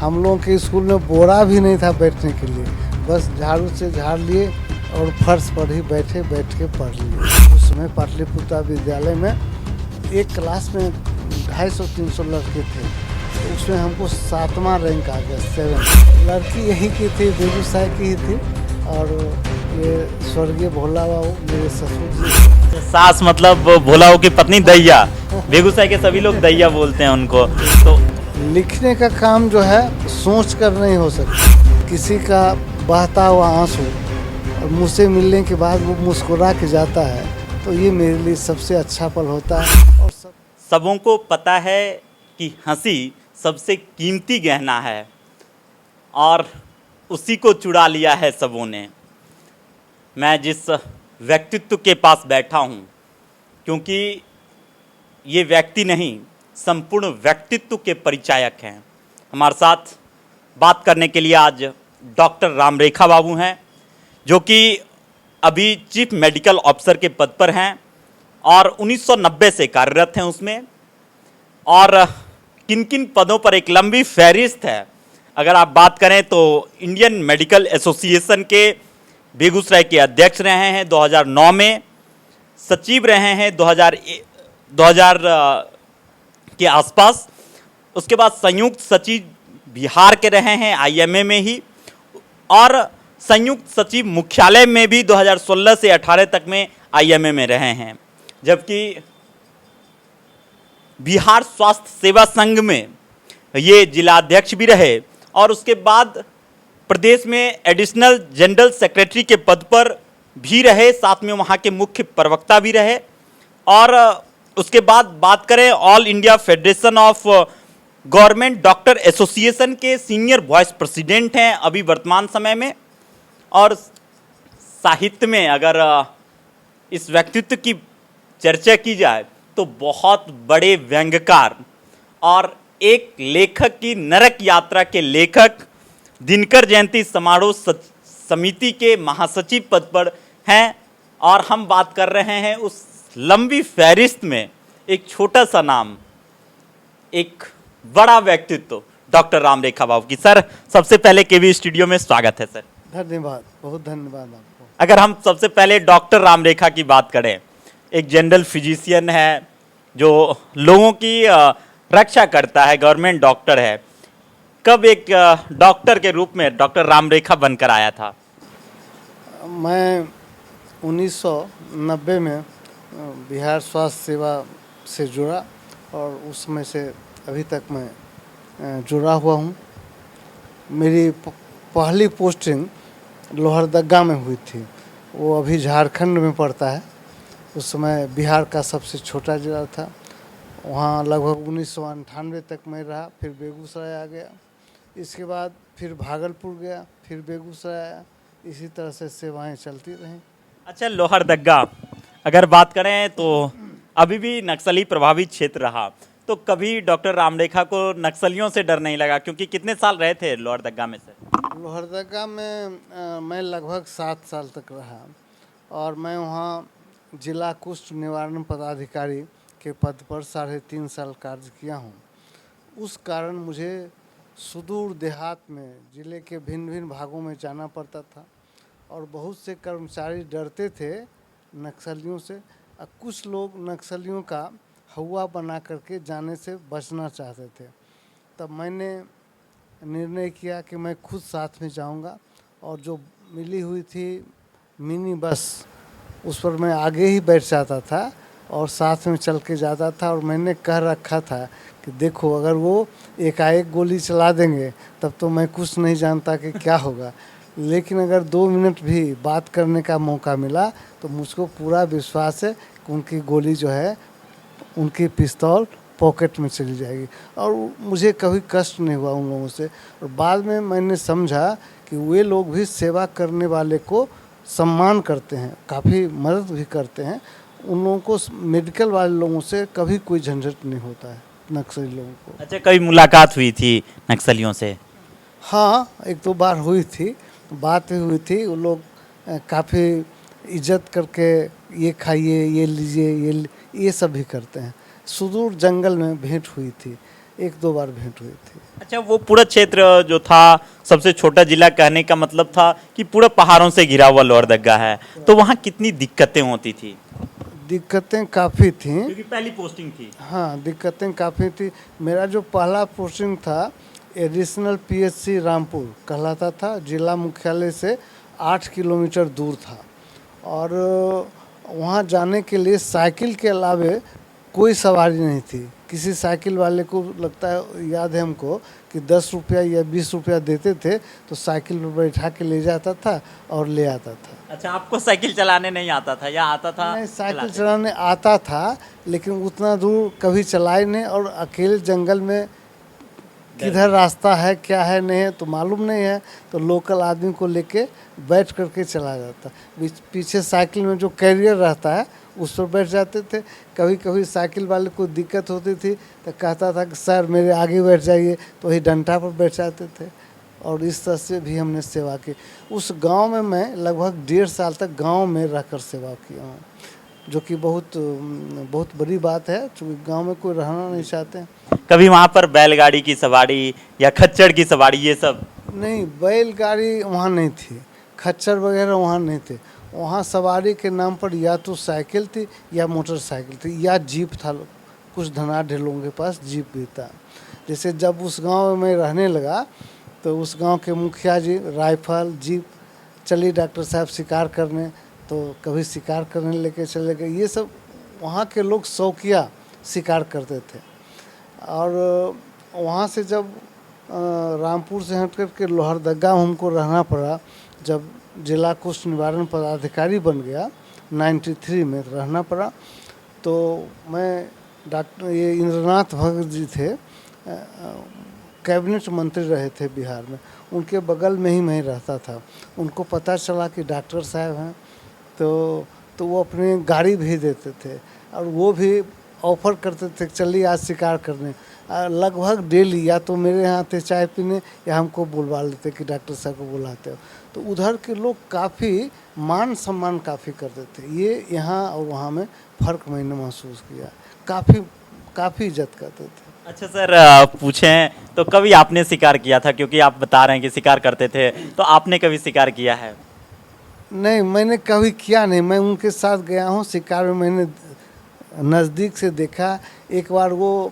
हम लोगों के स्कूल में बोरा भी नहीं था बैठने के लिए, बस झाड़ू से झाड़ लिए और फर्श पर ही बैठ के पढ़ लिए। उस समय पाटलिपुत्र विद्यालय में एक क्लास में 250-300 लड़के थे, तो उसमें हमको 7वां रैंक आ गया, 7। लड़की यहीं की थी, बेगूसराय की ही थी, और ये स्वर्गीय भोला बाबू मेरे ससुर जी। सास मतलब भोला की पत्नी दैया, बेगूसराय के सभी लोग दैया बोलते हैं उनको। तो लिखने का काम जो है सोच कर नहीं हो सकता। किसी का बहता हुआ आंसू और मुझसे मिलने के बाद वो मुस्कुरा के जाता है, तो ये मेरे लिए सबसे अच्छा पल होता है। और सबों को पता है कि हंसी सबसे कीमती गहना है और उसी को चुरा लिया है सबों ने। मैं जिस व्यक्तित्व के पास बैठा हूँ, क्योंकि ये व्यक्ति नहीं, संपूर्ण व्यक्तित्व के परिचायक हैं। हमारे साथ बात करने के लिए आज डॉक्टर रामरेखा बाबू हैं, जो कि अभी चीफ मेडिकल ऑफिसर के पद पर हैं और 1990 से कार्यरत हैं उसमें। और किन किन पदों पर एक लंबी फहरिस्त है। अगर आप बात करें तो इंडियन मेडिकल एसोसिएशन के बेगूसराय के अध्यक्ष रहे हैं 2009 में, सचिव रहे हैं 2000 के आसपास। उसके बाद संयुक्त सचिव बिहार के रहे हैं आईएमए में ही, और संयुक्त सचिव मुख्यालय में भी 2016 से 18 तक में आईएमए में रहे हैं। जबकि बिहार स्वास्थ्य सेवा संघ में ये जिलाध्यक्ष भी रहे, और उसके बाद प्रदेश में एडिशनल जनरल सेक्रेटरी के पद पर भी रहे, साथ में वहाँ के मुख्य प्रवक्ता भी रहे। और उसके बाद बात करें all India federation of government doctor association के सीनियर वाइस प्रेसिडेंट हैं अभी वर्तमान समय में। और साहित्य में अगर इस व्यक्तित्व की चर्चा की जाए तो बहुत बड़े व्यंग्यकार और एक लेखक की नरक यात्रा के लेखक, दिनकर जयंती समारोह समिति के महासचिव पद पर हैं। और हम बात कर रहे हैं उस लंबी फहरिस्त में एक छोटा सा नाम, एक बड़ा व्यक्तित्व, डॉक्टर रामरेखा बाबू की। सर, सबसे पहले केवी स्टूडियो में स्वागत है सर। धन्यवाद, बहुत धन्यवाद आपको। अगर हम सबसे पहले डॉक्टर रामरेखा की बात करें, एक जनरल फिजिशियन है जो लोगों की रक्षा करता है, गवर्नमेंट डॉक्टर है। कब एक डॉक्टर के रूप में डॉक्टर रामरेखा बनकर आया था? मैं 1990 में बिहार स्वास्थ्य सेवा से जुड़ा, और उस समय से अभी तक मैं जुड़ा हुआ हूँ। मेरी पहली पोस्टिंग लोहरदगा में हुई थी, वो अभी झारखंड में पड़ता है। उस समय बिहार का सबसे छोटा जिला था। वहाँ लगभग 1998 तक मैं रहा, फिर बेगूसराय आ गया, इसके बाद फिर भागलपुर गया, फिर बेगूसराय आया। इसी तरह से सेवाएं चलती रहीं। अच्छा, लोहरदगा अगर बात करें तो अभी भी नक्सली प्रभावित क्षेत्र रहा, तो कभी डॉक्टर रामरेखा को नक्सलियों से डर नहीं लगा? क्योंकि कितने साल रहे थे लोहरदगा में से? लोहरदगा में मैं लगभग 7 साल तक रहा, और मैं वहाँ जिला कुष्ठ निवारण पदाधिकारी के पद पर 3.5 साल कार्य किया हूँ। उस कारण मुझे सुदूर देहात में ज़िले के भिन्न भिन्न भागों में जाना पड़ता था, और बहुत से कर्मचारी डरते थे नक्सलियों से। कुछ लोग नक्सलियों का हवा बना करके जाने से बचना चाहते थे। तब मैंने निर्णय किया कि मैं खुद साथ में जाऊंगा, और जो मिली हुई थी मिनी बस, उस पर मैं आगे ही बैठ जाता था और साथ में चल के जाता था। और मैंने कह रखा था कि देखो, अगर वो एकाएक गोली चला देंगे तब तो मैं कुछ नहीं जानता कि क्या होगा, लेकिन अगर 2 मिनट भी बात करने का मौका मिला तो मुझको पूरा विश्वास है कि उनकी गोली जो है, उनकी पिस्तौल पॉकेट में चली जाएगी। और मुझे कभी कष्ट नहीं हुआ उन लोगों से। और बाद में मैंने समझा कि वे लोग भी सेवा करने वाले को सम्मान करते हैं, काफ़ी मदद भी करते हैं। उन लोगों को, मेडिकल वाले लोगों से कभी कोई झंझट नहीं होता है, नक्सली लोगों को। अच्छा, कभी मुलाकात हुई थी नक्सलियों से? हाँ, 1-2 बार हुई थी, बात हुई थी। वो लोग काफ़ी इज्जत करके ये खाइए, ये लीजिए, ये सब भी करते हैं। सुदूर जंगल में भेंट हुई थी। 1-2 बार भेंट हुई थी। अच्छा, वो पूरा क्षेत्र जो था, सबसे छोटा जिला कहने का मतलब था कि पूरा पहाड़ों से घिरा हुआ लोहरदगा है, तो वहाँ कितनी दिक्कतें होती थी? दिक्कतें काफ़ी थीं। क्योंकि पहली पोस्टिंग थी। हाँ, दिक्कतें काफ़ी थी। मेरा जो पहला पोस्टिंग था एडिशनल पीएचसी रामपुर कहलाता था, जिला मुख्यालय से 8 किलोमीटर दूर था और वहाँ जाने के लिए साइकिल के अलावे कोई सवारी नहीं थी। किसी साइकिल वाले को लगता है, याद है हमको, कि 10 रुपया या 20 रुपया देते थे तो साइकिल पर बैठा के ले जाता था और ले आता था। अच्छा, आपको साइकिल चलाने नहीं आता था या आता था? नहीं, साइकिल चलाते? चलाने आता था लेकिन उतना दूर कभी चलाई नहीं, और अकेले जंगल में किधर रास्ता है क्या है नहीं है तो मालूम नहीं है, तो लोकल आदमी को लेके बैठ करके चला जाता। पीछे साइकिल में जो कैरियर रहता है उस पर बैठ जाते थे। कभी कभी साइकिल वाले को दिक्कत होती थी तो कहता था कि सर मेरे आगे बैठ जाइए, तो वही डंडा पर बैठ जाते थे और इस तरह से भी हमने सेवा की। उस गांव में मैं लगभग 1.5 साल तक गांव में रहकर सेवा किया हूँ, जो कि बहुत बड़ी बात है, क्योंकि गांव में कोई रहना नहीं चाहते हैं। कभी वहाँ पर बैलगाड़ी की सवारी या खच्चर की सवारी ये सब? नहीं, बैलगाड़ी वहाँ नहीं थी, खच्चर वगैरह वहाँ नहीं थे। वहाँ सवारी के नाम पर या तो साइकिल थी या मोटरसाइकिल थी या जीप था। कुछ धनाढ़ लोगों के पास जीप भी था। जैसे जब उस गांव में रहने लगा तो उस गांव के मुखिया जी राइफल जीप, चलिए डॉक्टर साहब शिकार करने, तो कभी शिकार करने लेके चले गए। ये सब वहाँ के लोग शौकिया शिकार करते थे। और वहाँ से जब रामपुर से हट कर के लोहरदगा हमको रहना पड़ा, जब जिला कुष्ठ निवारण पदाधिकारी बन गया 93 में रहना पड़ा, तो मैं डॉक्टर ये इंद्रनाथ भगत जी थे, कैबिनेट मंत्री रहे थे बिहार में, उनके बगल में ही मैं रहता था। उनको पता चला कि डॉक्टर साहब हैं तो वो अपनी गाड़ी भेज देते थे और वो भी ऑफ़र करते थे चलिए आज शिकार करने। लगभग डेली या तो मेरे यहाँ थे चाय पीने या हमको बुलवा लेते कि डॉक्टर साहब को बुलाते हो। तो उधर के लोग काफ़ी मान सम्मान काफ़ी करते थे। ये यहाँ और वहाँ में फ़र्क मैंने महसूस किया, काफ़ी इज्जत करते थे। अच्छा सर, पूछें तो कभी आपने शिकार किया था? क्योंकि आप बता रहे हैं कि शिकार करते थे, तो आपने कभी शिकार किया है? नहीं, मैंने कभी किया नहीं। मैं उनके साथ गया हूँ शिकार में, मैंने नज़दीक से देखा। एक बार वो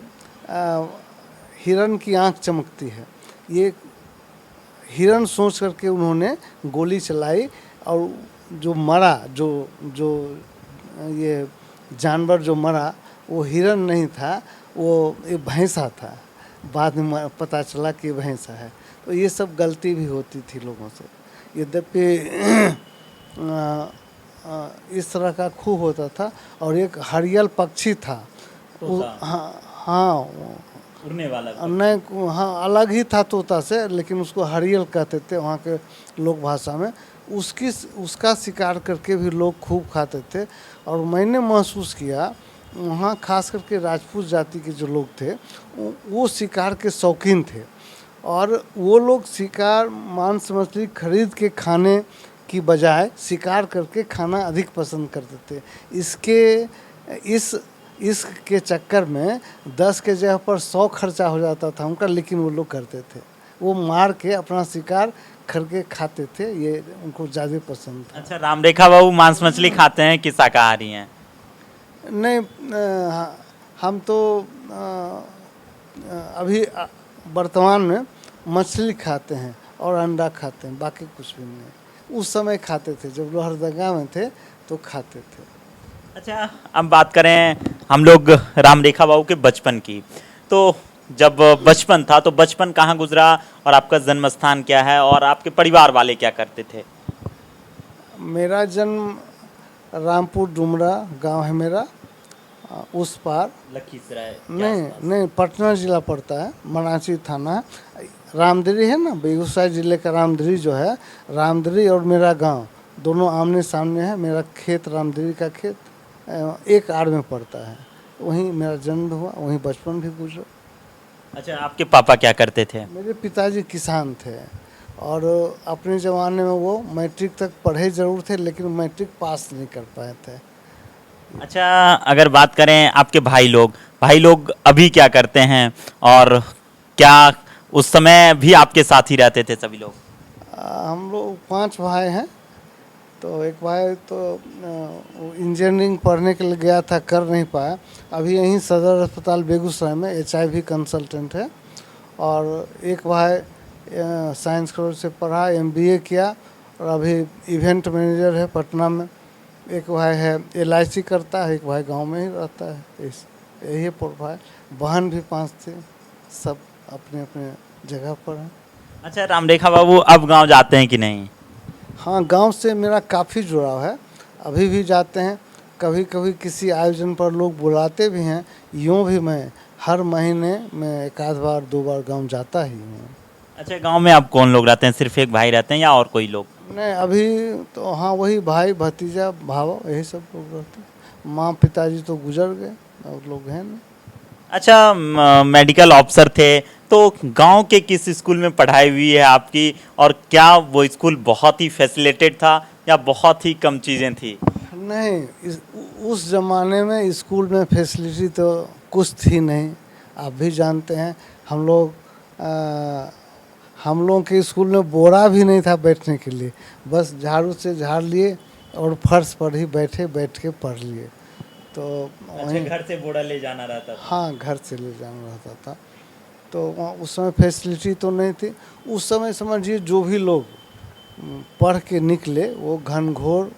हिरन की आंख चमकती है, ये हिरन सोच करके उन्होंने गोली चलाई और जो मरा, जो ये जानवर जो मरा वो हिरन नहीं था, वो एक भैंसा था। बाद में पता चला कि भैंसा है। तो ये सब गलती भी होती थी लोगों से। यद्यपि इस तरह का खूब होता था। और एक हरियल पक्षी था, हाँ उड़ने वाला? नहीं, हाँ अलग ही था तोता से, लेकिन उसको हरियल कहते थे वहाँ के लोक भाषा में। उसका शिकार करके भी लोग खूब खाते थे। और मैंने महसूस किया वहाँ खास करके राजपूत जाति के जो लोग थे वो शिकार के शौकीन थे, और वो लोग शिकार मांस मछली खरीद के खाने की बजाय शिकार करके खाना अधिक पसंद करते थे। इसके चक्कर में 10 के जगह पर 100 खर्चा हो जाता था उनका, लेकिन वो लोग करते थे। वो मार के अपना शिकार करके खाते थे, ये उनको ज़्यादा पसंद था। अच्छा, रामरेखा बाबू मांस मछली खाते हैं कि शाकाहारी हैं? नहीं, हम तो अभी वर्तमान में मछली खाते हैं और अंडा खाते हैं, बाकी कुछ भी नहीं। उस समय खाते थे, जब लोहरदगा में थे तो खाते थे। अच्छा, अब बात करें हम लोग रामरेखा बाबू के बचपन की, तो जब बचपन था तो बचपन कहाँ गुजरा और आपका जन्म स्थान क्या है और आपके परिवार वाले क्या करते थे? मेरा जन्म रामपुर डुमरा गांव है मेरा, उस पार लखीसराय? नहीं, पटना जिला पड़ता है, मनाची थाना है। रामदिरी है ना, बेगूसराय जिले का रामदिरी जो है, रामदिरी और मेरा गांव दोनों आमने सामने है। मेरा खेत रामदिरी का खेत एक आड़ में पड़ता है, वहीं मेरा जन्म हुआ, वहीं बचपन भी गुजरा। अच्छा, आपके पापा क्या करते थे? मेरे पिताजी किसान थे और अपने ज़माने में वो मैट्रिक तक पढ़े ज़रूर थे, लेकिन मैट्रिक पास नहीं कर पाए थे। अच्छा, अगर बात करें आपके भाई लोग अभी क्या करते हैं, और क्या उस समय भी आपके साथ ही रहते थे सभी लोग? हम लोग 5 भाई हैं। तो एक भाई तो वो इंजीनियरिंग पढ़ने के लिए गया था, कर नहीं पाया। अभी यहीं सदर अस्पताल बेगूसराय में HIV कंसल्टेंट है। और एक भाई साइंस कॉलेज से पढ़ा, MBA किया और अभी इवेंट मैनेजर है पटना में। एक भाई है LIC करता है, एक भाई गांव में ही रहता है। यही पर भाई, बहन भी 5 थे, सब अपने अपने जगह पर हैं। अच्छा रामरेखा बाबू, अब गांव जाते हैं कि नहीं? हाँ, गांव से मेरा काफ़ी जुड़ाव है, अभी भी जाते हैं। कभी कभी किसी आयोजन पर लोग बुलाते भी हैं। यूँ भी मैं हर महीने में 1 आध बार 2 बार गांव जाता ही हूँ। अच्छा, गांव में अब कौन लोग रहते हैं? सिर्फ एक भाई रहते हैं या और कोई लोग? नहीं, अभी तो हाँ, वही भाई भतीजा भाव यही सब लोग रहते हैं। माँ पिताजी तो गुजर गए और लोग हैं नहीं। अच्छा, मेडिकल ऑफिसर थे, तो गांव के किस स्कूल में पढ़ाई हुई है आपकी, और क्या वो स्कूल बहुत ही फैसिलिटेड था या बहुत ही कम चीज़ें थी? नहीं, उस ज़माने में स्कूल में फैसिलिटी तो कुछ थी नहीं। आप भी जानते हैं, हम लोग हम लोगों के स्कूल में बोरा भी नहीं था बैठने के लिए। बस झाड़ू से झाड़ लिए और फर्श पर ही बैठ के पढ़ लिए। तो अच्छा, घर से बोरा ले जाना रहता था? हाँ, घर से ले जाना रहता था। तो वहाँ उस समय फैसिलिटी तो नहीं थी। उस समय समझिए जो भी लोग पढ़ के निकले वो घनघोर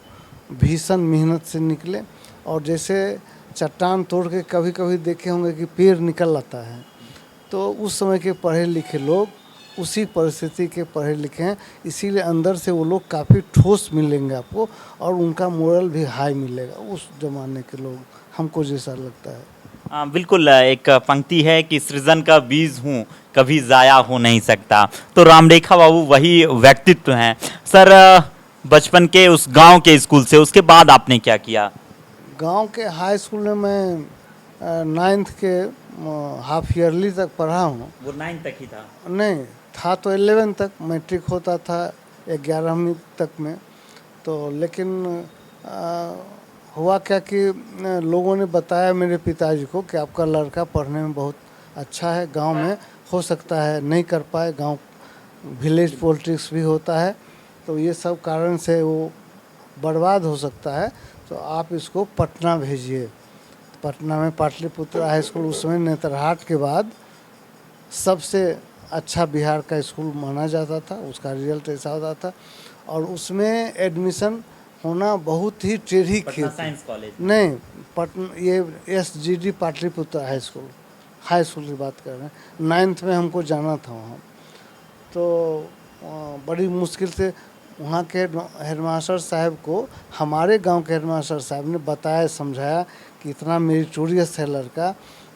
भीषण मेहनत से निकले। और जैसे चट्टान तोड़ के कभी कभी देखे होंगे कि पेड़ निकल आता है, तो उस समय के पढ़े लिखे लोग उसी परिस्थिति के पढ़े लिखे हैं। इसीलिए अंदर से वो लोग काफ़ी ठोस मिलेंगे आपको, और उनका मोरल भी हाई मिलेगा। उस ज़माने के लोग, हमको जैसा लगता है। हाँ बिल्कुल, एक पंक्ति है कि सृजन का बीज हूँ, कभी ज़ाया हो नहीं सकता। तो रामरेखा बाबू वही व्यक्तित्व हैं। सर, बचपन के उस गांव के स्कूल से उसके बाद आपने क्या किया? गांव के हाई स्कूल में मैं 9th के हाफ ईयरली तक पढ़ा हूँ। वो 9 तक ही था? नहीं, था तो 11 तक, मैट्रिक होता था 11वीं तक में। तो लेकिन आ, हुआ क्या कि लोगों ने बताया मेरे पिताजी को कि आपका लड़का पढ़ने में बहुत अच्छा है, गांव में हो सकता है नहीं कर पाए, गांव विलेज पॉलिटिक्स भी होता है, तो ये सब कारण से वो बर्बाद हो सकता है, तो आप इसको पटना भेजिए। पटना में पाटलिपुत्र हाई स्कूल उस समय नेतरहाट के बाद सबसे अच्छा बिहार का स्कूल माना जाता था, उसका रिजल्ट ऐसा होता था। और उसमें एडमिशन होना बहुत ही टेढ़ी पटना खेल। Science college? नहीं, पटना ये SGD पाटलिपुत्र हाई स्कूल की बात कर रहे हैं। 9th में हमको जाना था वहाँ। तो बड़ी मुश्किल से वहाँ के हेडमास्टर साहब को हमारे गांव के हेडमास्टर साहब ने बताया, समझाया कि इतना मेरिटोरियस है लड़का,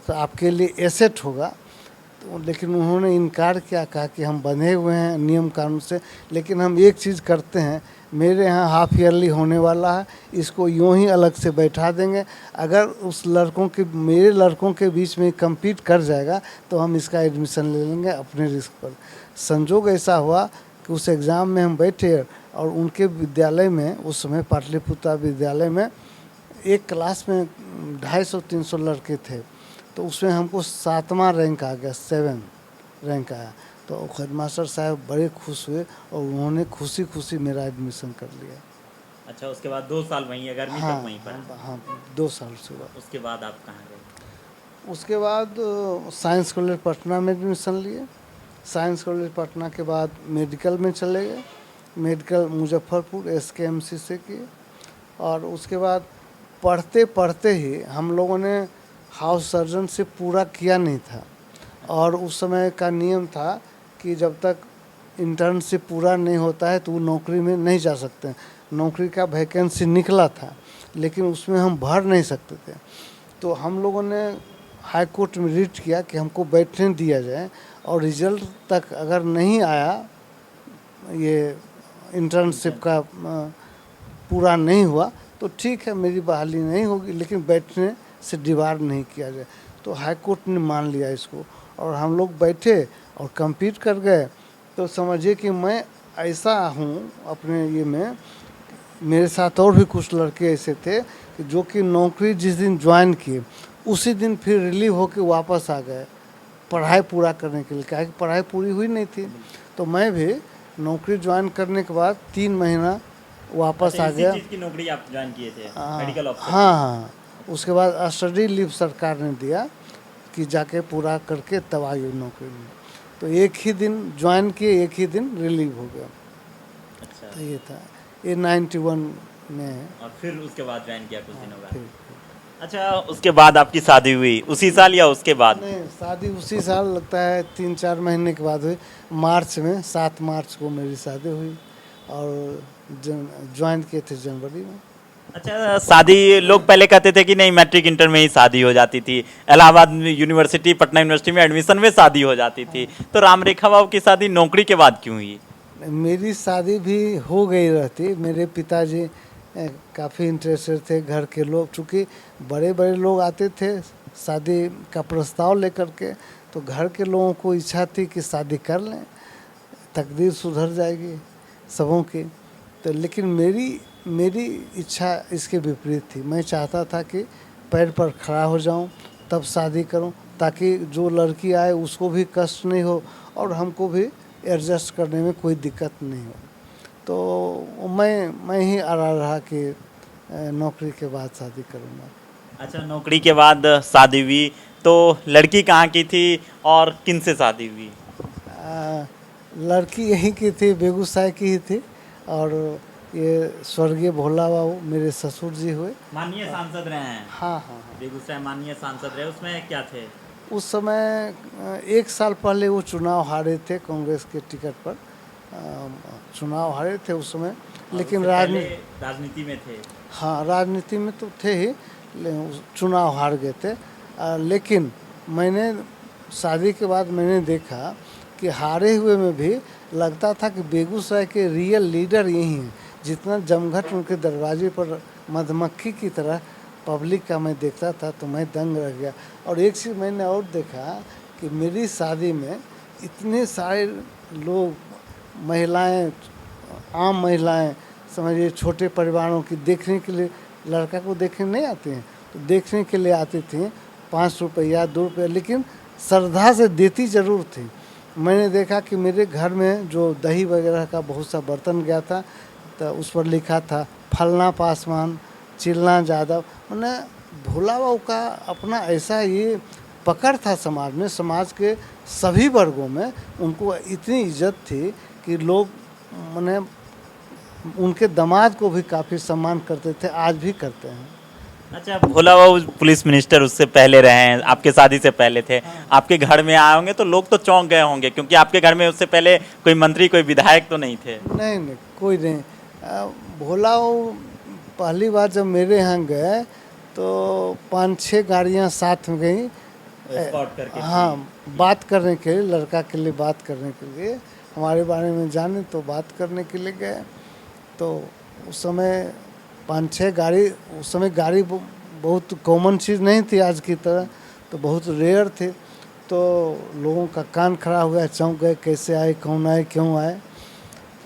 तो आपके लिए एसेट होगा। तो लेकिन उन्होंने इनकार किया, कहा कि हम बंधे हुए हैं नियम कानून से, लेकिन हम एक चीज़ करते हैं, मेरे यहाँ हाफ ईयरली होने वाला है, इसको यूँ ही अलग से बैठा देंगे। अगर मेरे लड़कों के बीच में कम्पीट कर जाएगा तो हम इसका एडमिशन ले लेंगे अपने रिस्क पर। संजोग ऐसा हुआ कि उस एग्ज़ाम में हम बैठे और उनके विद्यालय में, उस समय पाटलिपुत्र विद्यालय में एक क्लास में 250-300 लड़के थे, तो उसमें हमको 7वां रैंक आ गया, 7 रैंक आया। तो हेडमास्टर साहब बड़े खुश हुए और उन्होंने खुशी खुशी मेरा एडमिशन कर लिया। अच्छा, उसके बाद 2 साल वहीं 11वीं हाँ तक वहीं पढ़ा? हाँ, 2 साल से हुआ। उसके बाद आप कहाँ गए? उसके बाद साइंस कॉलेज पटना में एडमिशन लिए। साइंस कॉलेज पटना के बाद मेडिकल में चले गए। मेडिकल मुजफ्फरपुर SKMC से किए। और उसके बाद पढ़ते पढ़ते ही हम लोगों ने हाउस सर्जन से पूरा किया नहीं था, और उस समय का नियम था कि जब तक इंटर्नशिप पूरा नहीं होता है तो वो नौकरी में नहीं जा सकते। नौकरी का वैकेंसी निकला था, लेकिन उसमें हम भर नहीं सकते थे। तो हम लोगों ने हाई कोर्ट में रिट किया कि हमको बैठने दिया जाए, और रिजल्ट तक अगर नहीं आया, ये इंटर्नशिप का पूरा नहीं हुआ, तो ठीक है मेरी बहाली नहीं होगी, लेकिन बैठने से डिबार नहीं किया जाए। तो हाई कोर्ट ने मान लिया इसको, और हम लोग बैठे और कम्पीट कर गए। तो समझिए कि मैं ऐसा हूँ अपने ये में, मेरे साथ और भी कुछ लड़के ऐसे थे कि जो कि नौकरी जिस दिन ज्वाइन किए उसी दिन फिर रिलीव होकर वापस आ गए पढ़ाई पूरा करने के लिए, क्या कि पढ़ाई पूरी हुई नहीं थी। तो मैं भी नौकरी ज्वाइन करने के बाद 3 महीना वापस आ गया। चीज़ की नौकरी आप ज्वाइन किए थे, हाँ मेडिकल ऑफिसर? हाँ हाँ। उसके बाद स्टडी लीव सरकार ने दिया कि जाके पूरा करके तब आइए नौकरी में। तो एक ही दिन ज्वाइन किए, एक ही दिन रिलीव हो गया। अच्छा। तो ये था, ये 91 में है। और फिर उसके बाद ज्वाइन किया कुछ दिनों बाद? फिर अच्छा, उसके बाद आपकी शादी हुई उसी साल या उसके बाद? नहीं, शादी उसी साल लगता है 3-4 महीने के बाद हुई। मार्च में 7 मार्च को मेरी शादी हुई और ज्वाइन किए थे जनवरी में। अच्छा, शादी लोग पहले कहते थे कि नहीं मैट्रिक इंटर में ही शादी हो जाती थी, इलाहाबाद यूनिवर्सिटी पटना यूनिवर्सिटी में एडमिशन में शादी हो जाती थी, तो राम रेखा बाबू की शादी नौकरी के बाद क्यों हुई? मेरी शादी भी हो गई रहती। मेरे पिताजी काफ़ी इंटरेस्टेड थे, घर के लोग चूँकि बड़े बड़े लोग आते थे शादी का प्रस्ताव लेकर के, तो घर के लोगों को इच्छा थी कि शादी कर लें, तकदीर सुधर जाएगी सबों की। तो लेकिन मेरी इच्छा इसके विपरीत थी। मैं चाहता था कि पैर पर खड़ा हो जाऊं तब शादी करूं, ताकि जो लड़की आए उसको भी कष्ट नहीं हो और हमको भी एडजस्ट करने में कोई दिक्कत नहीं हो। तो मैं ही अड़ा रहा कि नौकरी के बाद शादी करूंगा। अच्छा, नौकरी के बाद शादी हुई, तो लड़की कहाँ की थी और किन से शादी हुई? लड़की यहीं की थी, बेगूसराय की ही थी। और ये स्वर्गीय भोला बाबू मेरे ससुर जी हुए। माननीय सांसद रहे हैं? हाँ हाँ। बेगूसराय माननीय सांसद रहे, उसमें क्या थे? उस समय 1 साल पहले वो चुनाव हारे थे कांग्रेस के टिकट पर। चुनाव हारे थे उस समय, लेकिन राजनीति में थे? हाँ, राजनीति में तो थे ही, चुनाव हार गए थे। लेकिन मैंने शादी के बाद मैंने देखा कि हारे हुए में भी लगता था कि बेगूसराय के रियल लीडर यही हैं। जितना जमघट उनके दरवाजे पर मधुमक्खी की तरह पब्लिक का मैं देखता था तो मैं दंग रह गया। और एक चीज़ मैंने और देखा कि मेरी शादी में इतने सारे लोग, महिलाएं, आम महिलाएं, समझिए छोटे परिवारों की देखने के लिए, लड़का को देखने नहीं आते हैं तो देखने के लिए आती थी। 5 रुपया 2 रुपया, लेकिन श्रद्धा से देती ज़रूर थी। मैंने देखा कि मेरे घर में जो दही वगैरह का बहुत सा बर्तन गया था तो उस पर लिखा था फलना पासवान चिलना यादव। मैंने भोला बाबू का अपना ऐसा ये पकड़ था समाज में, समाज के सभी वर्गों में उनको इतनी इज्जत थी कि लोग मैंने उनके दामाद को भी काफ़ी सम्मान करते थे, आज भी करते हैं। अच्छा, भोला बाबू पुलिस मिनिस्टर उससे पहले रहे हैं, आपके शादी से पहले थे। आपके घर में आए होंगे तो लोग तो चौंक गए होंगे, क्योंकि आपके घर में उससे पहले कोई मंत्री कोई विधायक तो नहीं थे। नहीं नहीं, कोई नहीं। भोला बाबू पहली बार जब मेरे यहाँ गए तो 5-6 गाड़ियाँ साथ में गई, स्पॉट करके? हाँ, बात करने के लिए, लड़का के लिए बात करने के लिए, हमारे बारे में जाने तो बात करने के लिए गए। तो उस समय 5-6 गाड़ी, उस समय गाड़ी बहुत कॉमन चीज़ नहीं थी आज की तरह, तो बहुत रेयर थे। तो लोगों का कान खड़ा हो गया, चौंक गए, कैसे आए, कौन आए, क्यों आए।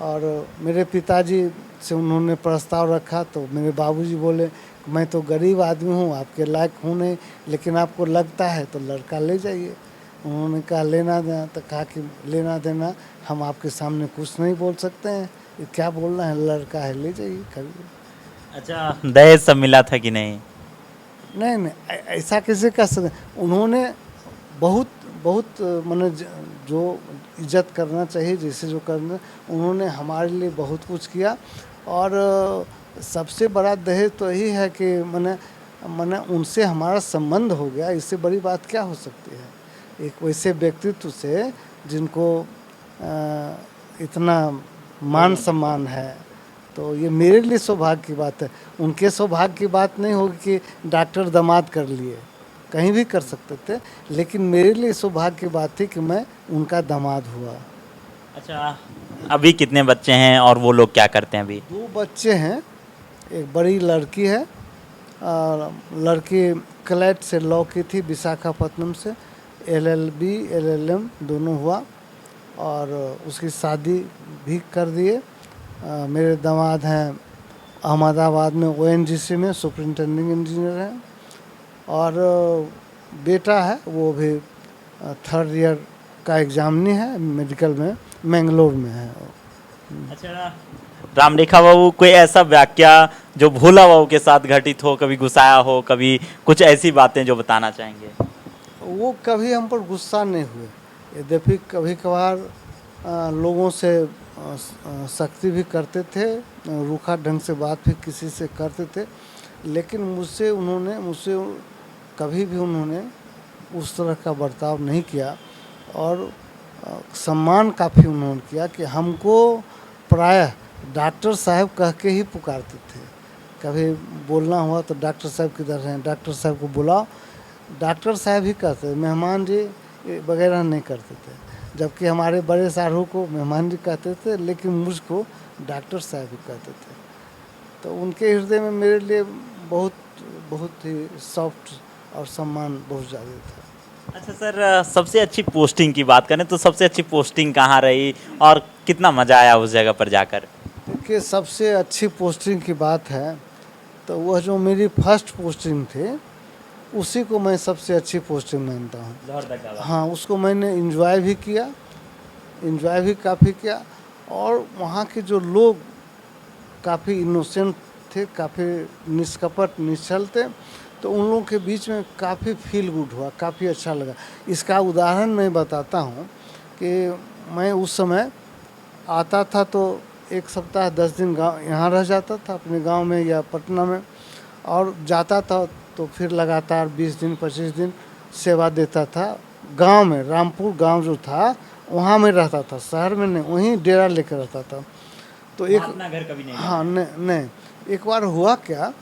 और मेरे पिताजी से उन्होंने प्रस्ताव रखा तो मेरे बाबूजी बोले मैं तो गरीब आदमी हूँ, आपके लायक हूँ नहीं, लेकिन आपको लगता है तो लड़का ले जाइए। उन्होंने कहा लेना देना, तो कहा कि लेना देना हम आपके सामने कुछ नहीं बोल सकते हैं, ये क्या बोलना है, लड़का है ले जाइए खरीदिए। अच्छा, दहेज सब मिला था कि नहीं? नहीं नहीं, ऐसा कैसे कर सकते। उन्होंने बहुत बहुत मैंने जो इज्जत करना चाहिए, जैसे जो करना, उन्होंने हमारे लिए बहुत कुछ किया। और सबसे बड़ा दहेज तो यही है कि मैंने उनसे हमारा संबंध हो गया, इससे बड़ी बात क्या हो सकती है। एक वैसे व्यक्तित्व से जिनको इतना मान सम्मान है, तो ये मेरे लिए सौभाग्य की बात है। उनके सौभाग्य की बात नहीं होगी कि डॉक्टर दामाद कर लिए, कहीं भी कर सकते थे, लेकिन मेरे लिए सौभाग्य की बात थी कि मैं उनका दामाद हुआ। अच्छा, अभी कितने बच्चे हैं और वो लोग क्या करते हैं अभी? 2 बच्चे हैं, एक बड़ी लड़की है, और लड़की क्लैट से लॉ की थी, विशाखापट्टनम से LLB LLM दोनों हुआ, और उसकी शादी भी कर दिए। मेरे दामाद हैं अहमदाबाद में ONGC में सुपरिंटेंडिंग इंजीनियर हैं। और बेटा है वो भी 3rd ईयर का एग्जामिनी है मेडिकल में, मैंगलोर में है। अच्छा रामरेखा बाबू, कोई ऐसा वाक्या जो भोला बाबू के साथ घटित हो, कभी गुस्साया हो, कभी कुछ ऐसी बातें जो बताना चाहेंगे? वो कभी हम पर गुस्सा नहीं हुए, यद्यपि कभी कभार लोगों से सख्ती भी करते थे, रूखा ढंग से बात भी किसी से करते थे, लेकिन मुझसे कभी भी उन्होंने उस तरह का बर्ताव नहीं किया। और सम्मान काफ़ी उन्होंने किया कि हमको प्रायः डॉक्टर साहब कह के ही पुकारते थे। कभी बोलना हुआ तो डॉक्टर साहब किधर हैं, डॉक्टर साहब को बुलाओ, डॉक्टर साहब ही कहते, मेहमान जी वगैरह नहीं करते थे। जबकि हमारे बड़े सारों को मेहमान जी कहते थे, लेकिन मुझको डॉक्टर साहब ही कहते थे। तो उनके हृदय में मेरे लिए बहुत ही सॉफ्ट और सम्मान बहुत ज़्यादा था। अच्छा सर, सबसे अच्छी पोस्टिंग की बात करें तो सबसे अच्छी पोस्टिंग कहाँ रही और कितना मज़ा आया उस जगह पर जाकर? देखिए, सबसे अच्छी पोस्टिंग की बात है तो वह जो मेरी फर्स्ट पोस्टिंग थी उसी को मैं सबसे अच्छी पोस्टिंग मानता हूँ। हाँ, उसको मैंने एंजॉय भी काफ़ी किया। और वहाँ के जो लोग काफ़ी इनोसेंट थे, काफ़ी निष्कपट निश्चल थे, तो उन लोगों के बीच में काफ़ी फील गुड हुआ, काफ़ी अच्छा लगा। इसका उदाहरण मैं बताता हूँ कि मैं उस समय आता था तो 1 सप्ताह 10 दिन गाँव यहाँ रह जाता था अपने गांव में या पटना में, और जाता था तो फिर लगातार 20 दिन 25 दिन सेवा देता था गांव में। रामपुर गांव जो था वहाँ में रहता था, शहर में नहीं, वहीं डेरा लेकर रहता था। तो एक अपना घर कभी नहीं? हाँ, नहीं। एक बार हुआ क्या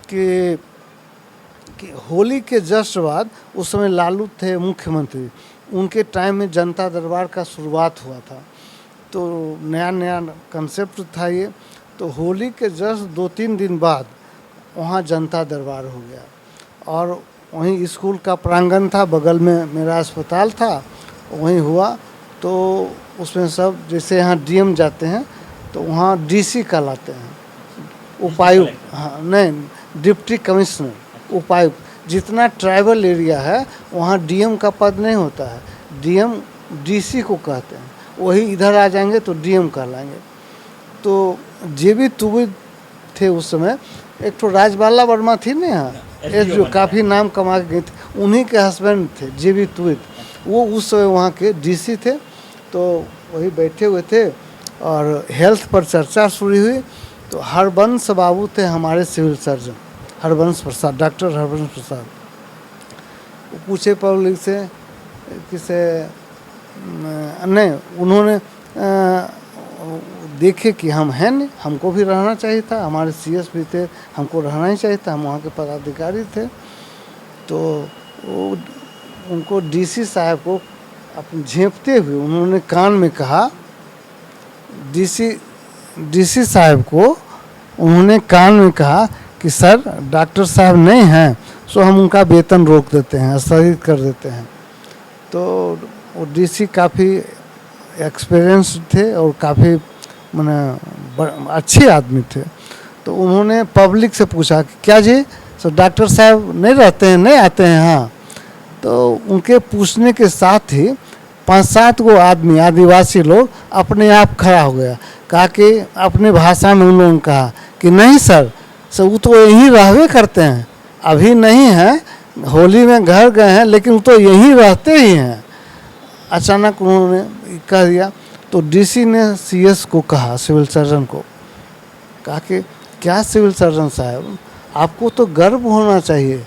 कि होली के जस्ट बाद, उस समय लालू थे मुख्यमंत्री, उनके टाइम में जनता दरबार का शुरुआत हुआ था। तो नया कंसेप्ट था ये। तो होली के जस्ट 2-3 दिन बाद वहाँ जनता दरबार हो गया, और वहीं स्कूल का प्रांगण था, बगल में मेरा अस्पताल था, वहीं हुआ। तो उसमें सब, जैसे यहाँ डीएम जाते हैं तो वहाँ डीसी कहलाते हैं, उपायुक्त। हाँ, नहीं, डिप्टी कमिश्नर, उपायुक्त। जितना ट्राइबल एरिया है वहाँ डीएम का पद नहीं होता है, डीएम डीसी को कहते हैं। वही इधर आ जाएंगे तो डीएम कहलाएंगे। तो जेबी तुबी थे उस समय, एक तो राजबाला वर्मा थी ना यहाँ, जो काफ़ी नाम कमा के गई थी, उन्हीं के हस्बैंड थे जेबी तुबित, वो उस समय वहाँ के डीसी थे। तो वही बैठे हुए थे और हेल्थ पर चर्चा शुरू हुई। तो हरबंश बाबू थे हमारे सिविल सर्जन, हरबंश प्रसाद, डॉक्टर हरबंश प्रसाद। वो पूछे पब्लिक से किसे नहीं, उन्होंने देखे कि हम हैं नहीं, हमको भी रहना चाहिए था, हमारे सीएस भी थे, हमको रहना ही चाहिए था, हम वहाँ के पदाधिकारी थे। तो उनको डीसी साहब को अपने झेंपते हुए उन्होंने कान में कहा, डीसी साहब को उन्होंने कान में कहा कि सर, डॉक्टर साहब नहीं हैं सो हम उनका वेतन रोक देते हैं, स्थगित कर देते हैं। तो वो डीसी काफ़ी एक्सपीरियंस थे और काफ़ी माने अच्छे आदमी थे। तो उन्होंने पब्लिक से पूछा कि क्या जी, सो डॉक्टर साहब नहीं रहते हैं, नहीं आते हैं? हाँ। तो उनके पूछने के साथ ही 5-7 गो आदमी, आदिवासी लोग अपने आप खड़ा हो गया, कहा कि अपने भाषा में उन लोगों ने कहा कि नहीं सर, वो तो यहीं रहवे करते हैं, अभी नहीं हैं, होली में घर गए हैं, लेकिन वो तो यहीं रहते ही हैं। अचानक उन्होंने कह दिया। तो डीसी ने सीएस को कहा, सिविल सर्जन को कहा कि क्या सिविल सर्जन साहब, आपको तो गर्व होना चाहिए,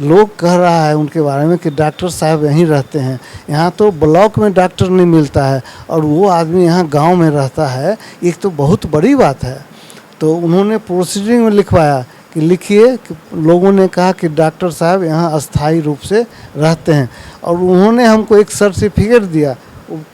लोग कह रहा है उनके बारे में कि डॉक्टर साहब यहीं रहते हैं, यहाँ तो ब्लॉक में डॉक्टर नहीं मिलता है और वो आदमी यहाँ गांव में रहता है, एक तो बहुत बड़ी बात है। तो उन्होंने प्रोसीडिंग में लिखवाया कि लिखिए कि लोगों ने कहा कि डॉक्टर साहब यहाँ अस्थायी रूप से रहते हैं, और उन्होंने हमको एक सर्टिफिकेट दिया,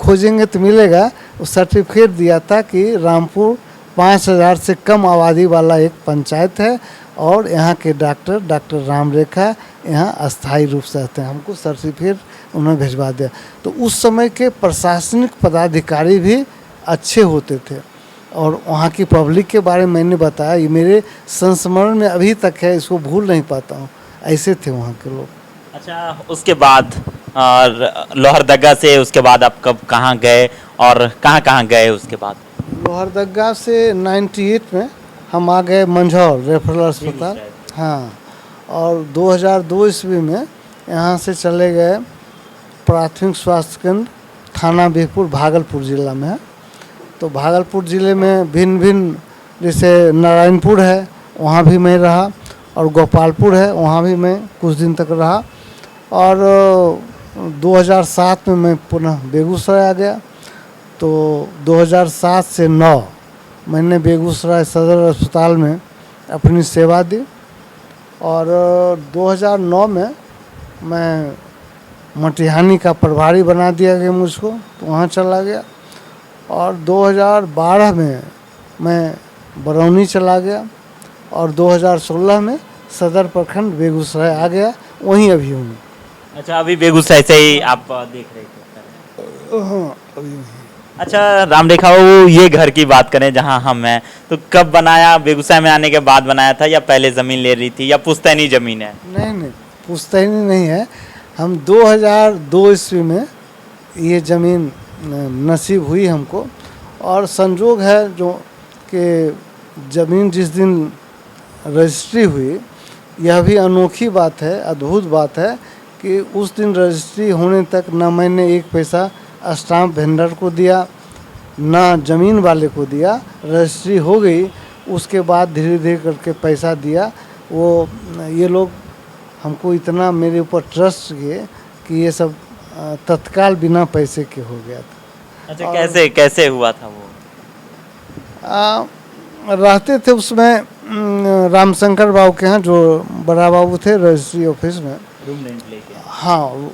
खोजेंगे तो मिलेगा, वो सर्टिफिकेट दिया था कि रामपुर 5000 से कम आबादी वाला एक पंचायत है और यहाँ के डॉक्टर रामरेखा यहाँ अस्थायी रूप से रहते हैं। हमको सर्टिफिकेट उन्होंने भिजवा दिया। तो उस समय के प्रशासनिक पदाधिकारी भी अच्छे होते थे। और वहाँ की पब्लिक के बारे में मैंने बताया, ये मेरे संस्मरण में अभी तक है, इसको भूल नहीं पाता हूँ। ऐसे थे वहाँ के लोग। अच्छा, उसके बाद लोहरदगा से उसके बाद आप कब कहाँ गए और कहाँ कहाँ गए उसके बाद? लोहरदगा से 98 में हम आ गए मंझौर रेफरल अस्पताल। हाँ, और 2002 ईस्वी में यहाँ से चले गए प्राथमिक स्वास्थ्य केंद्र थाना बिहपुर, भागलपुर जिला में है। तो भागलपुर ज़िले में भिन्न भिन्न, जैसे नारायणपुर है वहाँ भी मैं रहा, और गोपालपुर है वहाँ भी मैं कुछ दिन तक रहा। और 2007 में मैं पुनः बेगूसराय आ गया। तो 2007 से 9 मैंने बेगूसराय सदर अस्पताल में अपनी सेवा दी। और 2009 में मैं मटिहानी का प्रभारी बना दिया गया मुझको, तो वहाँ चला गया। और 2012 में मैं बरौनी चला गया, और 2016 में सदर प्रखंड बेगूसराय आ गया, वहीं अभी हूँ। अच्छा, अभी बेगूसराय से ही आप देख रहे थे? हाँ, अभी अच्छा राम रेखा बाबू, ये घर की बात करें जहाँ हम हैं, तो कब बनाया? बेगूसराय में आने के बाद बनाया था या पहले ज़मीन ले रही थी या पुश्तैनी ज़मीन है? नहीं, पुश्तैनी नहीं है। हम 2002 ईस्वी में ये ज़मीन नसीब हुई हमको, और संजोग है जो कि ज़मीन जिस दिन रजिस्ट्री हुई, यह भी अनोखी बात है, अद्भुत बात है कि उस दिन रजिस्ट्री होने तक ना मैंने एक पैसा स्टाम्प वेंडर को दिया, ना ज़मीन वाले को दिया। रजिस्ट्री हो गई, उसके बाद धीरे धीरे करके पैसा दिया। वो ये लोग हमको इतना मेरे ऊपर ट्रस्ट किए कि ये सब तत्काल बिना पैसे के हो गया था। अच्छा, कैसे कैसे हुआ था वो? रहते थे उसमें रामशंकर बाबू के यहाँ, जो बड़ा बाबू थे रजिस्ट्री ऑफिस में। रूम रेंट लेके? हाँ,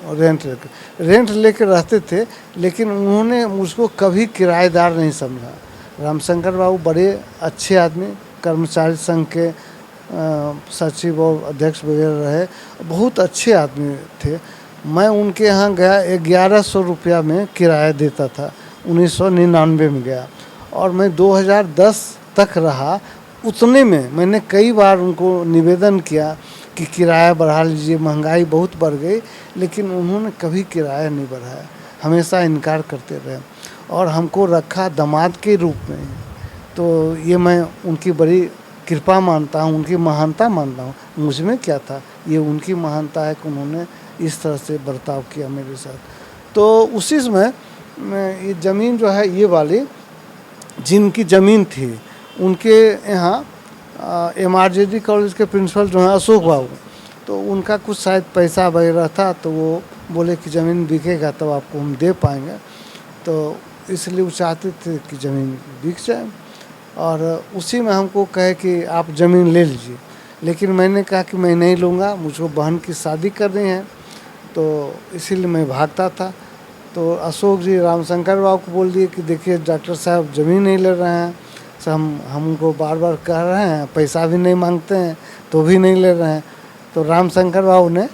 रेंट लेके रहते थे, लेकिन उन्होंने मुझको कभी किराएदार नहीं समझा। रामशंकर बाबू बड़े अच्छे आदमी, कर्मचारी संघ के सचिव और अध्यक्ष वगैरह रहे, बहुत अच्छे आदमी थे। मैं उनके यहाँ गया, 1100 रुपया में किराया देता था, 1999 में गया, और मैं 2010 तक रहा। उतने में मैंने कई बार उनको निवेदन किया कि किराया बढ़ा लीजिए, महंगाई बहुत बढ़ गई, लेकिन उन्होंने कभी किराया नहीं बढ़ाया, हमेशा इनकार करते रहे, और हमको रखा दामाद के रूप में। तो ये मैं उनकी बड़ी कृपा मानता हूँ, उनकी महानता मानता हूँ। मुझ में क्या था, ये उनकी महानता है कि उन्होंने इस तरह से बर्ताव किया मेरे साथ। तो उसी समय ये ज़मीन जो है, ये वाली जिनकी ज़मीन थी, उनके यहाँ MRJD कॉलेज के प्रिंसिपल जो हैं अशोक बाबू, तो उनका कुछ शायद पैसा वगैरह था, तो वो बोले कि ज़मीन बिकेगा तब आपको हम दे पाएंगे। तो इसलिए वो चाहते थे कि ज़मीन बिक जाए, और उसी में हमको कहे कि आप ज़मीन ले लीजिए। लेकिन मैंने कहा कि मैं नहीं लूँगा, मुझको बहन की शादी करनी है, तो इसीलिए मैं भागता था। तो अशोक जी रामशंकर बाबू को बोल दिए कि देखिए डॉक्टर साहब ज़मीन नहीं ले रहे हैं, हम उनको बार बार कह रहे हैं, पैसा भी नहीं मांगते हैं तो भी नहीं ले रहे हैं। तो रामशंकर बाबू ने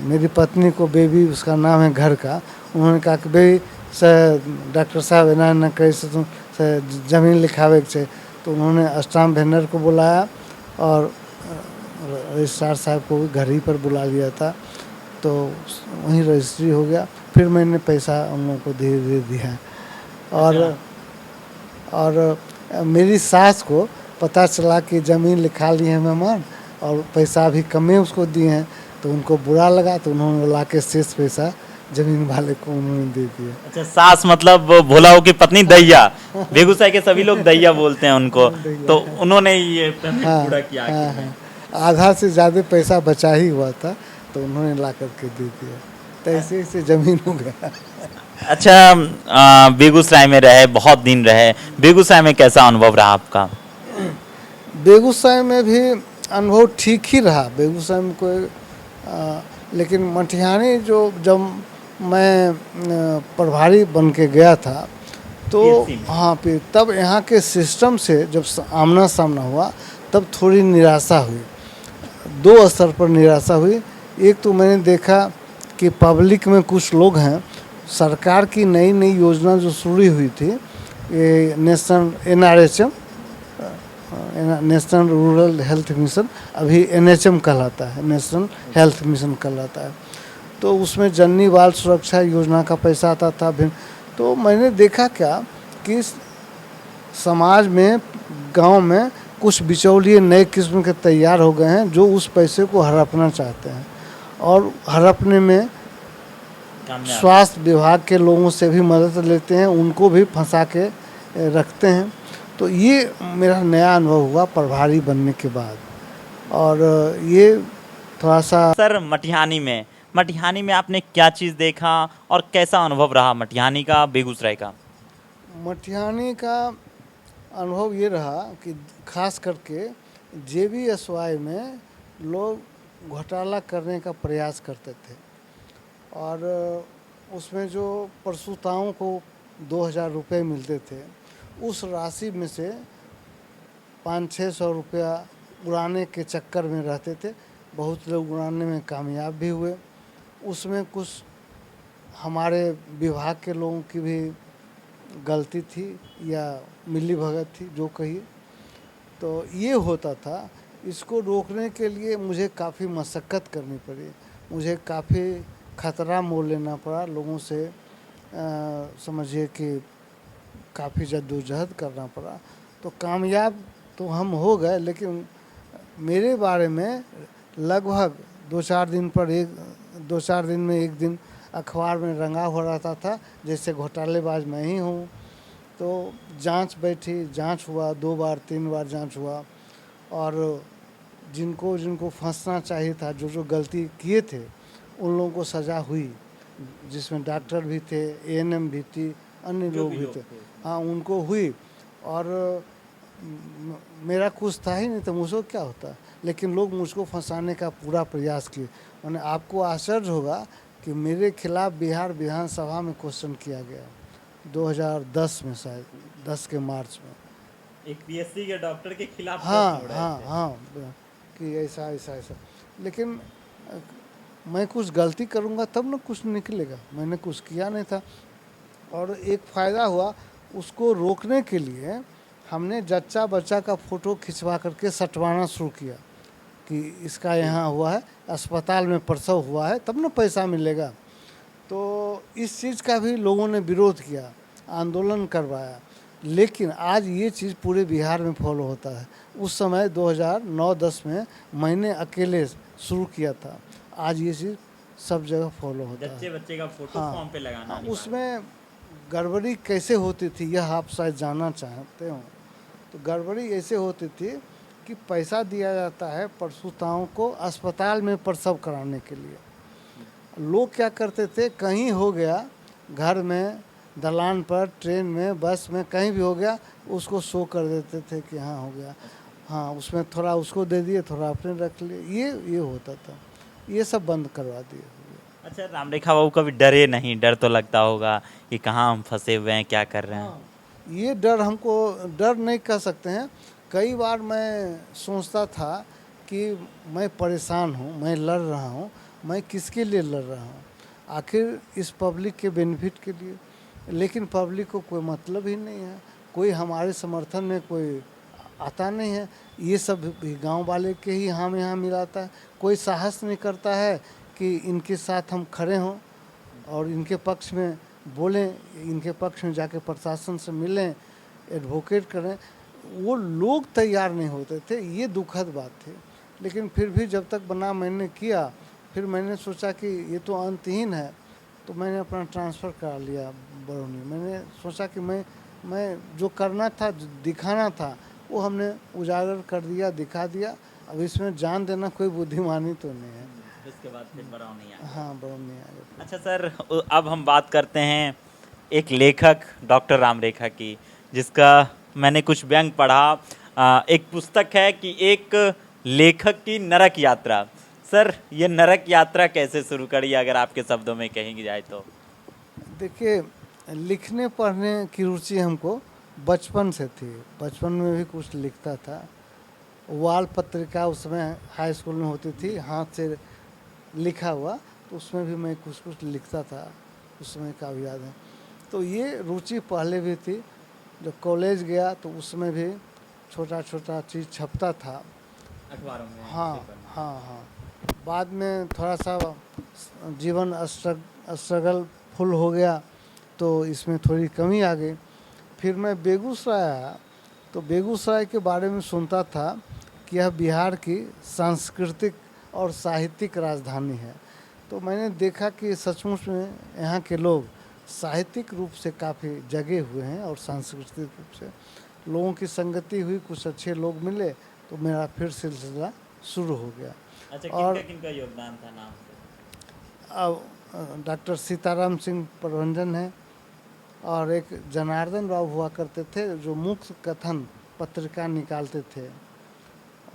मेरी पत्नी को, बेबी उसका नाम है घर का, उन्होंने कहा कि बेबी से डॉक्टर साहब एना कैसे तुम से ज़मीन लिखावे के। तो उन्होंने स्टाम्प वेंडर को बुलाया, और रजिस्ट्रार साहब को भी घर ही पर बुला लिया था, तो वहीं रजिस्ट्री हो गया। फिर मैंने पैसा उन लोगों को धीरे धीरे दिया। और मेरी सास को पता चला कि ज़मीन लिखा लिए हैं मेहमान, और पैसा भी कम उसको दिए हैं, तो उनको बुरा लगा, तो उन्होंने ला के शेष पैसा ज़मीन वाले को उन्होंने दे दिया। अच्छा, सास मतलब भोला हो की पत्नी दैया? बेगूसराय के सभी लोग दैया बोलते हैं उनको, तो उन्होंने ये पूरा किया? हाँ, आधा से ज़्यादा पैसा बचा ही हुआ था, तो उन्होंने ला करके दे दिया, तो ऐसे ऐसे ज़मीन हो गया। अच्छा, बेगूसराय में रहे, बहुत दिन रहे, बेगूसराय में कैसा अनुभव रहा आपका? बेगूसराय में भी अनुभव ठीक ही रहा, बेगूसराय में कोई लेकिन मटिहानी जब मैं प्रभारी बन के गया था, तो हाँ, फिर तब यहाँ के सिस्टम से जब आमना सामना हुआ, तब थोड़ी निराशा हुई। 2 स्तर पर निराशा हुई। एक तो मैंने देखा कि पब्लिक में कुछ लोग हैं, सरकार की नई नई योजना जो शुरू हुई थी, ये national NRHM, national rural health mission, अभी NHM कहलाता है, नेशनल हेल्थ मिशन कहलाता है। तो उसमें जननी बाल सुरक्षा योजना का पैसा आता था तो मैंने देखा क्या कि समाज में, गांव में कुछ बिचौलिए नए किस्म के तैयार हो गए हैं जो उस पैसे को हड़पना चाहते हैं, और हड़पने में स्वास्थ्य विभाग के लोगों से भी मदद लेते हैं, उनको भी फंसा के रखते हैं। तो ये मेरा नया अनुभव हुआ प्रभारी बनने के बाद, और ये थोड़ा सा। सर मटिहानी में आपने क्या चीज़ देखा और कैसा अनुभव रहा मटिहानी का, बेगूसराय का? मटिहानी का अनुभव ये रहा कि खास करके JBSY में लोग घोटाला करने का प्रयास करते थे, और उसमें जो प्रसूताओं को 2000 रुपये मिलते थे, उस राशि में से 500-600 रुपया उड़ाने के चक्कर में रहते थे। बहुत लोग उड़ाने में कामयाब भी हुए। उसमें कुछ हमारे विभाग के लोगों की भी गलती थी या मिली भगत थी, जो कहिए। तो ये होता था। इसको रोकने के लिए मुझे काफ़ी मशक्क़त करनी पड़ी, मुझे काफ़ी खतरा मोल लेना पड़ा, लोगों से समझिए कि काफ़ी जद्दोजहद करना पड़ा। तो कामयाब तो हम हो गए, लेकिन मेरे बारे में लगभग 2-4 दिन में एक दिन अखबार में रंगा हो रहता था जैसे घोटालेबाज मैं ही हूँ। तो जांच बैठी, जांच हुआ, 2 बार 3 बार जांच हुआ, और जिनको फंसना चाहिए था, जो गलती किए थे, उन लोगों को सज़ा हुई, जिसमें डॉक्टर भी थे, ANM भी थी, अन्य लोग भी थे। हाँ, उनको हुई, और मेरा कुछ था ही नहीं, तो मुझको क्या होता। लेकिन लोग मुझको फंसाने का पूरा प्रयास किए। मैंने, आपको आश्चर्य होगा कि मेरे खिलाफ बिहार विधानसभा में क्वेश्चन किया गया 2010 में, शायद 10 के मार्च में। एक PSC के डॉक्टर के खिलाफ हाँ प्रश्न उड़ाए हाँ थे। हाँ, कि ऐसा ऐसा ऐसा। लेकिन मैं कुछ गलती करूँगा तब ना कुछ निकलेगा, मैंने कुछ किया नहीं था। और एक फ़ायदा हुआ, उसको रोकने के लिए हमने जच्चा बच्चा का फ़ोटो खिंचवा करके सटवाना शुरू किया कि इसका यहाँ हुआ है, अस्पताल में प्रसव हुआ है, तब ना पैसा मिलेगा। तो इस चीज़ का भी लोगों ने विरोध किया, आंदोलन करवाया। लेकिन आज ये चीज़ पूरे बिहार में फॉलो होता है। उस समय 2009-10 में मैंने अकेले शुरू किया था, आज ये चीज़ सब जगह फॉलो होता है। जच्चे बच्चे का फोटो हाँ, फॉर्म पे लगाना अनिवार्य। उसमें गड़बड़ी कैसे होती थी यह आप शायद जानना चाहते हो। तो गड़बड़ी ऐसे होती थी कि पैसा दिया जाता है प्रसूताओं को अस्पताल में प्रसव कराने के लिए। लोग क्या करते थे, कहीं हो गया, घर में, दलान पर, ट्रेन में, बस में, कहीं भी हो गया, उसको शो कर देते थे कि हाँ हो गया। हाँ, उसमें थोड़ा उसको दे दिए, थोड़ा अपने रख लिए, ये होता था। ये सब बंद करवा दिए। अच्छा रामरेखा बाबू, कभी डरे नहीं? डर तो लगता होगा कि कहाँ हम फंसे हुए हैं, क्या कर रहे हैं। हाँ, ये डर, हमको डर नहीं कह सकते हैं। कई बार मैं सोचता था कि मैं परेशान हूँ, मैं लड़ रहा हूँ, मैं किसके लिए लड़ रहा हूँ, आखिर इस पब्लिक के बेनिफिट के लिए। लेकिन पब्लिक को कोई मतलब ही नहीं है, कोई हमारे समर्थन में कोई आता नहीं है। ये सब भी गांव वाले के ही हम यहाँ मिलाता है। कोई साहस नहीं करता है कि इनके साथ हम खड़े हों और इनके पक्ष में बोलें, इनके पक्ष में जाके प्रशासन से मिलें, एडवोकेट करें। वो लोग तैयार नहीं होते थे, ये दुखद बात थी। लेकिन फिर भी जब तक बना मैंने किया, फिर मैंने सोचा कि ये तो अंतहीन है, तो मैंने अपना ट्रांसफ़र करा लिया बरौनी। मैंने सोचा कि मैं जो करना था, जो दिखाना था, वो हमने उजागर कर दिया, दिखा दिया। अब इसमें जान देना कोई बुद्धिमानी तो नहीं है। उसके बाद फिर बरौनी आए। हाँ, बरौनी आ गया। अच्छा सर, अब हम बात करते हैं एक लेखक डॉक्टर रामरेखा की, जिसका मैंने कुछ व्यंग पढ़ा। एक पुस्तक है कि एक लेखक की नरक यात्रा। सर, ये नरक यात्रा कैसे शुरू करी, अगर आपके शब्दों में कहेंगे जाए तो? देखिए, लिखने पढ़ने की रुचि हमको बचपन से थी। बचपन में भी कुछ लिखता था। वाल पत्रिका उसमें हाई स्कूल में होती थी, हाथ से लिखा हुआ, तो उसमें भी मैं कुछ लिखता था, उस समय का भी याद है। तो ये रुचि पहले भी थी। जब कॉलेज गया तो उसमें भी छोटा छोटा चीज़ छपता था। अखबारों में हाँ हाँ हाँ। बाद में थोड़ा सा जीवन स्ट्रगल फुल हो गया तो इसमें थोड़ी कमी आ गई। फिर मैं बेगूसराय आया तो बेगूसराय के बारे में सुनता था कि यह बिहार की सांस्कृतिक और साहित्यिक राजधानी है। तो मैंने देखा कि सचमुच में यहाँ के लोग साहित्यिक रूप से काफ़ी जगे हुए हैं और सांस्कृतिक रूप से लोगों की संगति हुई, कुछ अच्छे लोग मिले तो मेरा फिर सिलसिला शुरू हो गया। अच्छा, और किनका किनका योगदान था नाम से? अब डॉक्टर सीताराम सिंह प्रबंधन है और एक जनार्दन राव हुआ करते थे जो मुक्त कथन पत्रिका निकालते थे,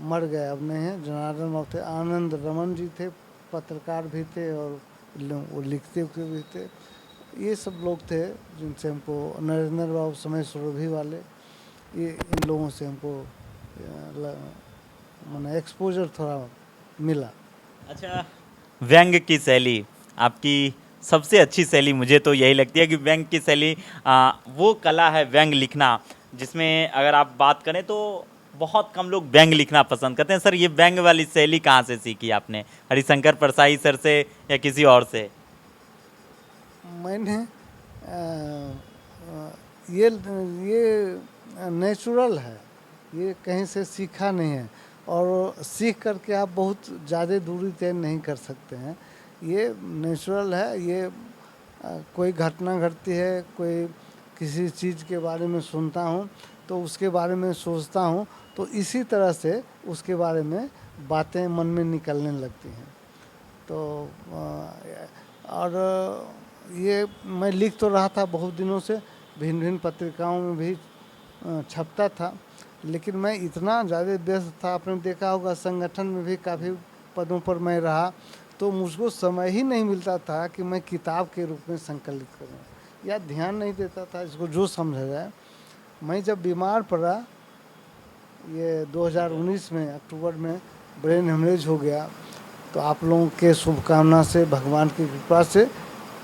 मर गए अब नहीं है। जनार्दन राव थे। आनंद रमन जी थे, पत्रकार भी थे और वो लिखते भी थे। ये सब लोग थे जिनसे हमको, नरेंद्र राव समय सुरभि वाले, ये इन लोगों से हमको मैंने एक्सपोजर थोड़ा मिला। अच्छा, व्यंग की शैली आपकी सबसे अच्छी शैली मुझे तो यही लगती है कि व्यंग की शैली वो कला है व्यंग लिखना, जिसमें अगर आप बात करें तो बहुत कम लोग व्यंग लिखना पसंद करते हैं। सर, ये व्यंग वाली शैली कहाँ से सीखी आपने? हरिशंकर परसाई सर से या किसी और से? मैंने ये नेचुरल है, ये कहीं से सीखा नहीं है और सीख करके आप बहुत ज़्यादा दूरी तय नहीं कर सकते हैं। ये नेचुरल है। ये कोई घटना घटती है, कोई किसी चीज़ के बारे में सुनता हूँ तो उसके बारे में सोचता हूँ तो इसी तरह से उसके बारे में बातें मन में निकलने लगती हैं। तो और ये मैं लिख तो रहा था बहुत दिनों से, भिन्न भिन्न पत्रिकाओं में भी छपता था, लेकिन मैं इतना ज़्यादा व्यस्त था, आपने देखा होगा संगठन में भी काफ़ी पदों पर मैं रहा, तो मुझको समय ही नहीं मिलता था कि मैं किताब के रूप में संकलित करूं या ध्यान नहीं देता था इसको जो समझा जाए। मैं जब बीमार पड़ा, ये 2019 में अक्टूबर में ब्रेन हेमरेज हो गया, तो आप लोगों के शुभकामना से, भगवान की कृपा से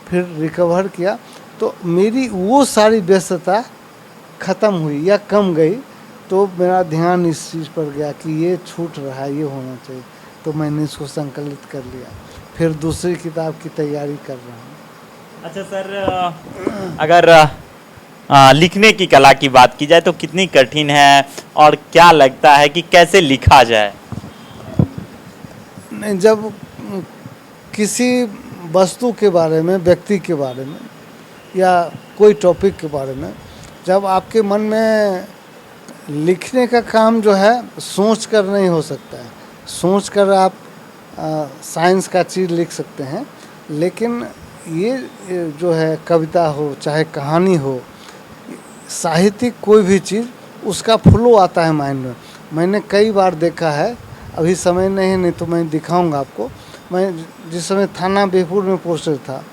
फिर रिकवर किया, तो मेरी वो सारी व्यस्तता ख़त्म हुई या कम गई। तो मेरा ध्यान इस चीज़ पर गया कि ये छूट रहा है, ये होना चाहिए, तो मैंने इसको संकलित कर लिया। फिर दूसरी किताब की तैयारी कर रहा हूँ। अच्छा सर, अगर लिखने की कला की बात की जाए तो कितनी कठिन है और क्या लगता है कि कैसे लिखा जाए? नहीं, जब किसी वस्तु के बारे में, व्यक्ति के बारे में या कोई टॉपिक के बारे में जब आपके मन में, लिखने का काम जो है सोच कर नहीं हो सकता है। सोच कर आप साइंस का चीज़ लिख सकते हैं, लेकिन ये जो है कविता हो चाहे कहानी हो, साहित्यिक कोई भी चीज़, उसका फ्लो आता है माइंड में। मैंने कई बार देखा है, अभी समय नहीं है, नहीं तो मैं दिखाऊंगा आपको। मैं जिस समय थाना बेहपुर में पोस्टर था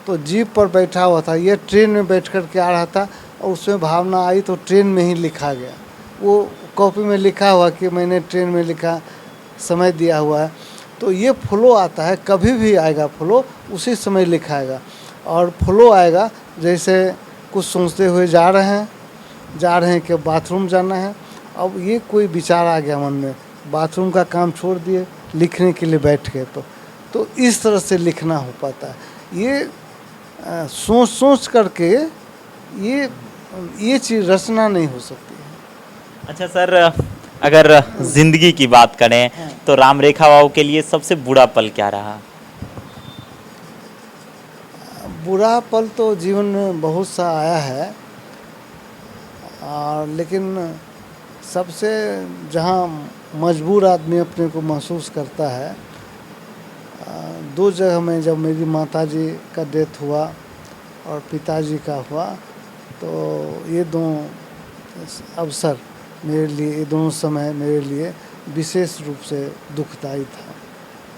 तो जीप पर बैठा हुआ था, ये ट्रेन में बैठ कर के आ रहा था और उसमें भावना आई तो ट्रेन में ही लिखा गया। वो कॉपी में लिखा हुआ कि मैंने ट्रेन में लिखा, समय दिया हुआ है। तो ये फ्लो आता है, कभी भी आएगा फ्लो, उसी समय लिखाएगा। और फ्लो आएगा जैसे कुछ सोचते हुए जा रहे हैं कि बाथरूम जाना है, अब ये कोई विचार आ गया मन में, बाथरूम का काम छोड़ दिए, लिखने के लिए बैठ गए। तो इस तरह से लिखना हो पाता है। ये सोच करके ये चीज़ रचना नहीं हो सकती है। अच्छा सर, अगर जिंदगी की बात करें तो राम रेखा बाबू के लिए सबसे बुरा पल क्या रहा? बुरा पल तो जीवन में बहुत सा आया है, और लेकिन सबसे जहाँ मजबूर आदमी अपने को महसूस करता है, दो जगह में, जब मेरी माताजी का डेथ हुआ और पिताजी का हुआ, तो ये दोनों अवसर मेरे लिए, ये दोनों समय मेरे लिए विशेष रूप से दुखदायी था।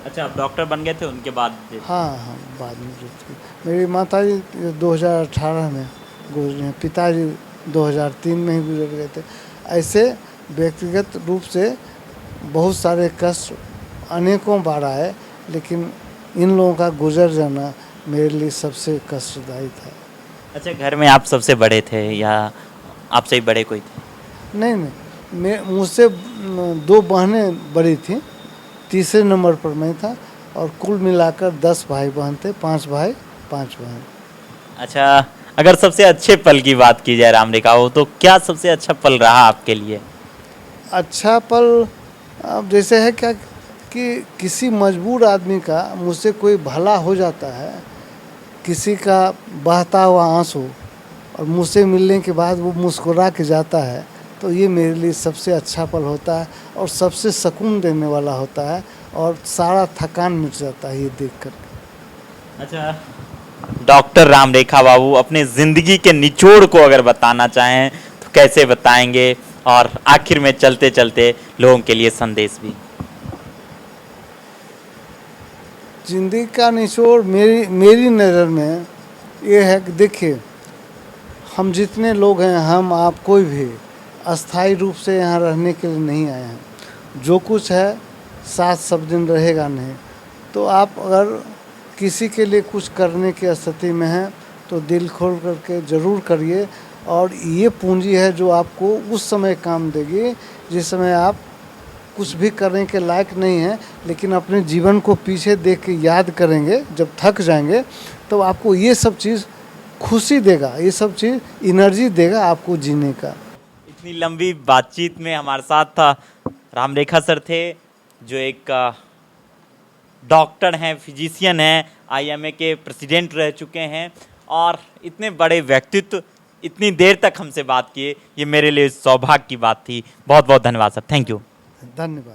अच्छा, आप डॉक्टर बन गए थे उनके बाद? हाँ, बाद में डेथ हुई। मेरी माताजी 2018 में गुजरे हैं, पिताजी 2003 में ही गुजर गए थे। ऐसे व्यक्तिगत रूप से बहुत सारे कष्ट अनेकों बार आए, लेकिन इन लोगों का गुजर जाना मेरे लिए सबसे कष्टदायी था। अच्छा, घर में आप सबसे बड़े थे या आपसे ही बड़े कोई थे? नहीं नहीं, मैं मुझसे 2 बहनें बड़ी थी, तीसरे नंबर पर मैं था, और कुल मिलाकर 10 भाई बहन थे, 5 भाई 5 बहन। अच्छा, अगर सबसे अच्छे पल की बात की जाए राम रेखा बाबू, तो क्या सबसे अच्छा पल रहा आपके लिए? अच्छा पल अब जैसे है क्या कि किसी मजबूर आदमी का मुझसे कोई भला हो जाता है, किसी का बहता हुआ आंसू, और मुझसे मिलने के बाद वो मुस्कुरा के जाता है, तो ये मेरे लिए सबसे अच्छा पल होता है और सबसे सुकून देने वाला होता है, और सारा थकान मिट जाता है ये देख कर। अच्छा, डॉक्टर राम रेखा बाबू अपने ज़िंदगी के निचोड़ को अगर बताना चाहें तो कैसे बताएंगे, और आखिर में चलते चलते लोगों के लिए संदेश भी? जिंदगी का निचोड़ मेरी नज़र में ये है कि देखिए, हम जितने लोग हैं, हम आप कोई भी अस्थाई रूप से यहाँ रहने के लिए नहीं आए हैं। जो कुछ है साथ सब दिन रहेगा नहीं। तो आप अगर किसी के लिए कुछ करने की स्थिति में हैं तो दिल खोल करके ज़रूर करिए, और ये पूंजी है जो आपको उस समय काम देगी जिस समय आप कुछ भी करने के लायक नहीं हैं, लेकिन अपने जीवन को पीछे देख के याद करेंगे, जब थक जाएंगे तो आपको ये सब चीज़ खुशी देगा, ये सब चीज़ एनर्जी देगा आपको जीने का। इतनी लंबी बातचीत में हमारे साथ था राम रेखा सर थे, जो एक डॉक्टर हैं, फिजिशियन हैं, आईएमए के प्रेसिडेंट रह चुके हैं, और इतने बड़े व्यक्तित्व इतनी देर तक हमसे बात किए, ये मेरे लिए सौभाग्य की बात थी। बहुत बहुत धन्यवाद सर, थैंक यू। धन्यवाद।